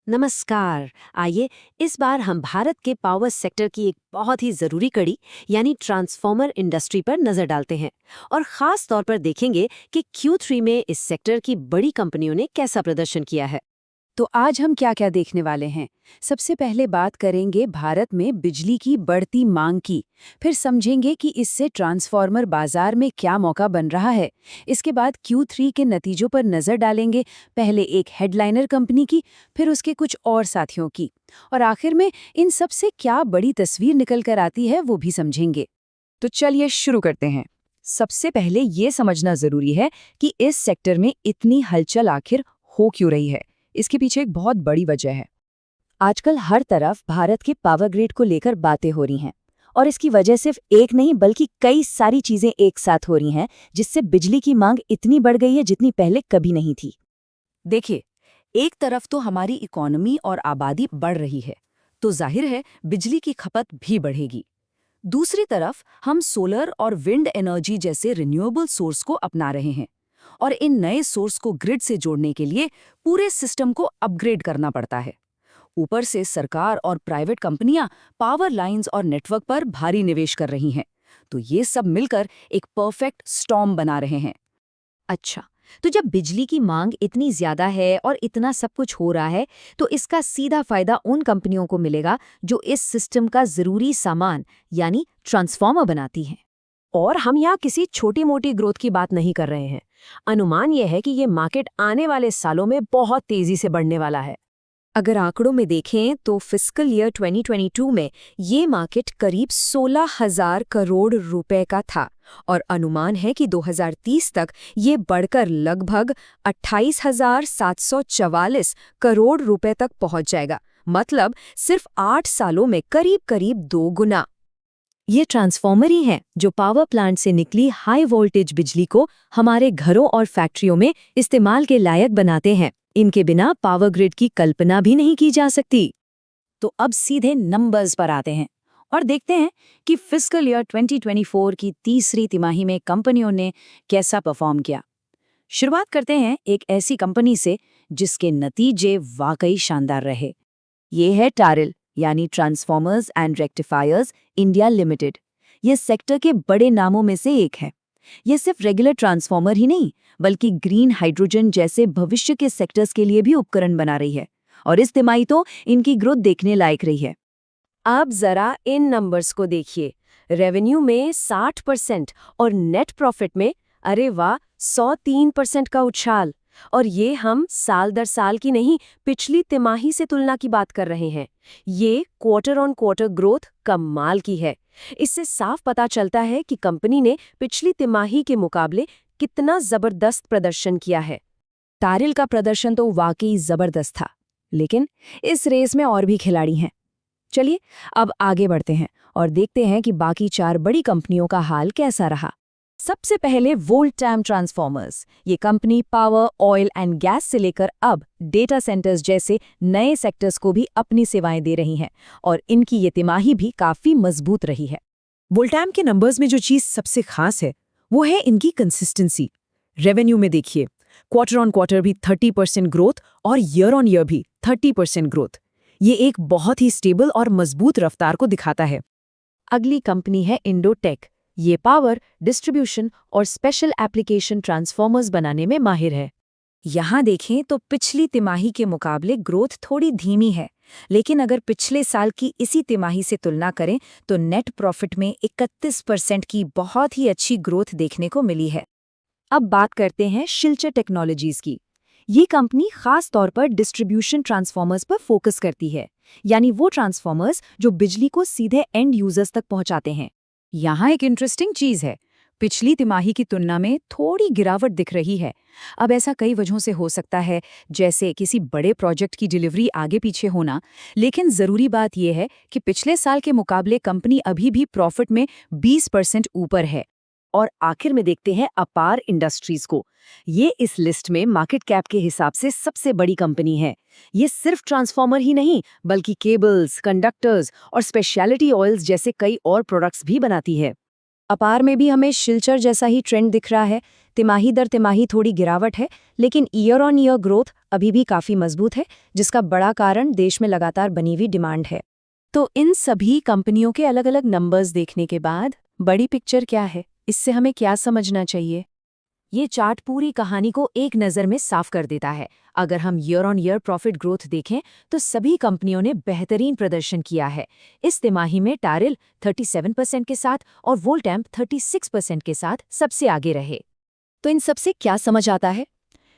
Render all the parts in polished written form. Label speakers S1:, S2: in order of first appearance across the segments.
S1: नमस्कार। आइए इस बार हम भारत के पावर सेक्टर की एक बहुत ही जरूरी कड़ी यानी ट्रांसफॉर्मर इंडस्ट्री पर नजर डालते हैं और खास तौर पर देखेंगे कि Q3 में इस सेक्टर की बड़ी कंपनियों ने कैसा प्रदर्शन किया है।
S2: तो आज हम क्या क्या देखने वाले हैं। सबसे पहले बात करेंगे भारत में बिजली की बढ़ती मांग की। फिर समझेंगे कि इससे ट्रांसफार्मर बाजार में क्या मौका बन रहा है। इसके बाद Q3 के नतीजों पर नजर डालेंगे, पहले एक हेडलाइनर कंपनी की, फिर उसके कुछ और साथियों की, और आखिर में इन सब से क्या बड़ी तस्वीर निकल कर आती है वो भी समझेंगे। तो चलिए शुरू करते हैं। सबसे पहले ये समझना जरूरी है कि इस सेक्टर में इतनी हलचल आखिर हो क्यों रही है। इसके पीछे एक बहुत बड़ी वजह है। आजकल हर तरफ भारत के पावर ग्रिड को लेकर बातें हो रही हैं, और इसकी वजह सिर्फ एक नहीं बल्कि कई सारी चीजें एक साथ हो रही हैं, जिससे बिजली की मांग इतनी बढ़ गई है जितनी पहले कभी नहीं थी। देखिए, एक तरफ तो हमारी इकोनॉमी और आबादी बढ़ रही है, तो जाहिर है बिजली की खपत भी बढ़ेगी। दूसरी तरफ हम सोलर और विंड एनर्जी जैसे रिन्यूएबल सोर्स को अपना रहे हैं, और इन नए सोर्स को ग्रिड से जोड़ने के लिए पूरे सिस्टम को अपग्रेड करना पड़ता है। ऊपर से सरकार और प्राइवेट कंपनियां पावर लाइंस और नेटवर्क पर भारी निवेश कर रही हैं, तो ये सब मिलकर एक परफेक्ट स्टॉर्म बना रहे हैं।
S3: अच्छा, तो जब बिजली की मांग इतनी ज्यादा है और इतना सब कुछ हो रहा है, तो इसका सीधा फायदा उन कंपनियों को मिलेगा जो इस सिस्टम का जरूरी सामान यानी ट्रांसफार्मर बनाती हैं।
S1: और हम यहाँ किसी छोटी मोटी ग्रोथ की बात नहीं कर रहे हैं। अनुमान यह है कि ये मार्केट आने वाले सालों में बहुत तेजी से बढ़ने वाला है।
S3: अगर आंकड़ों में देखें तो फिस्कल ईयर 2022 में ये मार्केट करीब 16,000 करोड़ रुपए का था, और अनुमान है कि 2030 तक ये बढ़कर लगभग 28,744 करोड़ रुपए तक पहुंच जाएगा। मतलब सिर्फ 8 सालों में करीब करीब 2 गुना। ये ट्रांसफार्मर ही हैं जो पावर प्लांट से निकली हाई वोल्टेज बिजली को हमारे घरों और फैक्ट्रियों में इस्तेमाल के लायक बनाते हैं। इनके बिना पावर ग्रिड की कल्पना भी नहीं की जा सकती।
S2: तो अब सीधे नंबर्स पर आते हैं और देखते हैं कि फिस्कल ईयर 2024 की तीसरी तिमाही में कंपनियों ने कैसा परफॉर्म किया। शुरुआत करते हैं एक ऐसी कंपनी से जिसके नतीजे वाकई शानदार रहे। ये है टारिल यानी transformers and rectifiers India limited. ये सेक्टर के बड़े नामों में से एक है। ये सिर्फ रेगुलर ट्रांसफॉर्मर ही नहीं बल्कि ग्रीन हाइड्रोजन जैसे भविष्य के सेक्टर्स के लिए भी उपकरण बना रही है, और इस तिमाही तो इनकी ग्रोथ देखने लायक रही है।
S1: अब जरा इन नंबर्स को देखिए। रेवेन्यू में 60% और नेट प्रॉफिट में अरे वाह 103% का उछाल। और ये हम साल दर साल की नहीं, पिछली तिमाही से तुलना की बात कर रहे हैं। ये क्वार्टर ऑन क्वार्टर ग्रोथ कमाल की है। इससे साफ पता चलता है कि कंपनी ने पिछली तिमाही के मुकाबले कितना जबरदस्त प्रदर्शन किया है।
S2: टारिल का प्रदर्शन तो वाकई जबरदस्त था, लेकिन इस रेस में और भी खिलाड़ी हैं। चलिए अब आगे बढ़ते हैं और देखते हैं कि बाकी 4 बड़ी कंपनियों का हाल कैसा रहा। सबसे पहले वोल्टाम ट्रांसफॉर्मर्स। ये company power, oil and gas से लेकर अब डेटा सेंटर्स जैसे नए सेक्टर्स को भी अपनी सेवाएं दे रही हैं, और इनकी ये तिमाही भी काफी मजबूत रही है।
S4: वोल्टाम के नंबर्स में जो चीज सबसे खास है वो है इनकी कंसिस्टेंसी। रेवेन्यू में देखिए, क्वार्टर ऑन क्वार्टर भी 30% ग्रोथ और ईयर ऑन ईयर भी 30% ग्रोथ। ये एक बहुत ही स्टेबल और मजबूत रफ्तार को दिखाता है।
S3: अगली कंपनी है इंडोटेक। ये पावर, डिस्ट्रीब्यूशन और स्पेशल एप्लीकेशन ट्रांसफॉर्मर्स बनाने में माहिर है।
S2: यहाँ देखें तो पिछली तिमाही के मुकाबले ग्रोथ थोड़ी धीमी है, लेकिन अगर पिछले साल की इसी तिमाही से तुलना करें तो नेट प्रॉफिट में 31% की बहुत ही अच्छी ग्रोथ देखने को मिली है। अब बात करते हैं शिल्चर टेक्नोलॉजीज की। ये कंपनी खास तौर पर डिस्ट्रीब्यूशन ट्रांसफॉर्मर्स पर फोकस करती है, यानी वो ट्रांसफॉर्मर्स जो बिजली को सीधे एंड यूजर्स तक पहुंचाते हैं। यहाँ एक इंटरेस्टिंग चीज है, पिछली तिमाही की तुलना में थोड़ी गिरावट दिख रही है। अब ऐसा कई वजहों से हो सकता है, जैसे किसी बड़े प्रोजेक्ट की डिलीवरी आगे पीछे होना, लेकिन जरूरी बात यह है कि पिछले साल के मुकाबले कंपनी अभी भी प्रॉफिट में 20% ऊपर है।
S1: और आखिर में देखते हैं अपार इंडस्ट्रीज को। ये इस लिस्ट में मार्केट कैप के हिसाब से सबसे बड़ी कंपनी है। ये सिर्फ ट्रांसफार्मर ही नहीं बल्कि केबल्स, कंडक्टर्स और स्पेशलिटी ऑयल्स जैसे कई और प्रोडक्ट्स भी बनाती है।
S2: अपार में भी हमें शिल्चर जैसा ही ट्रेंड दिख रहा है।
S1: तिमाही दर तिमाही थोड़ी गिरावट है, लेकिन ईयर ऑन ईयर ग्रोथ अभी भी काफ़ी मजबूत है, जिसका बड़ा कारण देश में लगातार बनी हुई डिमांड है।
S2: तो इन सभी कंपनियों के अलग अलग नंबर्स देखने के बाद बड़ी पिक्चर क्या है? इससे हमें क्या समझना चाहिए?
S1: ये चार्ट पूरी कहानी को एक नज़र में साफ कर देता है। अगर हम year on year profit growth देखें तो सभी कंपनियों ने बेहतरीन प्रदर्शन किया है। इस तिमाही में टारिल 37% के साथ और वोल्टेम 36% के साथ सबसे आगे रहे।
S3: तो इन सबसे क्या समझ आता है?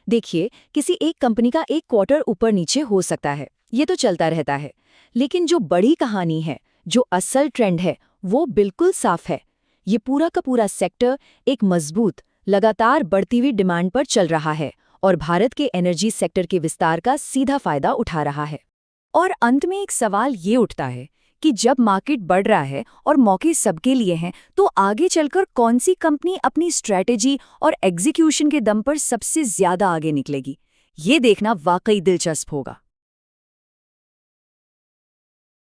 S3: देखिए, किसी एक कंपनी का एक क्वार्टर ऊपर नीचे हो सकता है, ये तो चलता रहता है। लेकिन जो बड़ी कहानी है, जो असल ट्रेंड है, वो बिल्कुल साफ है। ये पूरा का पूरा सेक्टर एक मजबूत, लगातार बढ़ती हुई डिमांड पर चल रहा है और भारत के एनर्जी सेक्टर के विस्तार का सीधा फायदा उठा रहा है। और अंत में एक सवाल ये उठता है कि जब मार्केट बढ़ रहा है और मौके सबके लिए हैं, तो आगे चलकर कौन सी कंपनी अपनी स्ट्रैटेजी और एग्जीक्यूशन के दम पर सबसे ज्यादा आगे निकलेगी? ये देखना वाकई दिलचस्प होगा।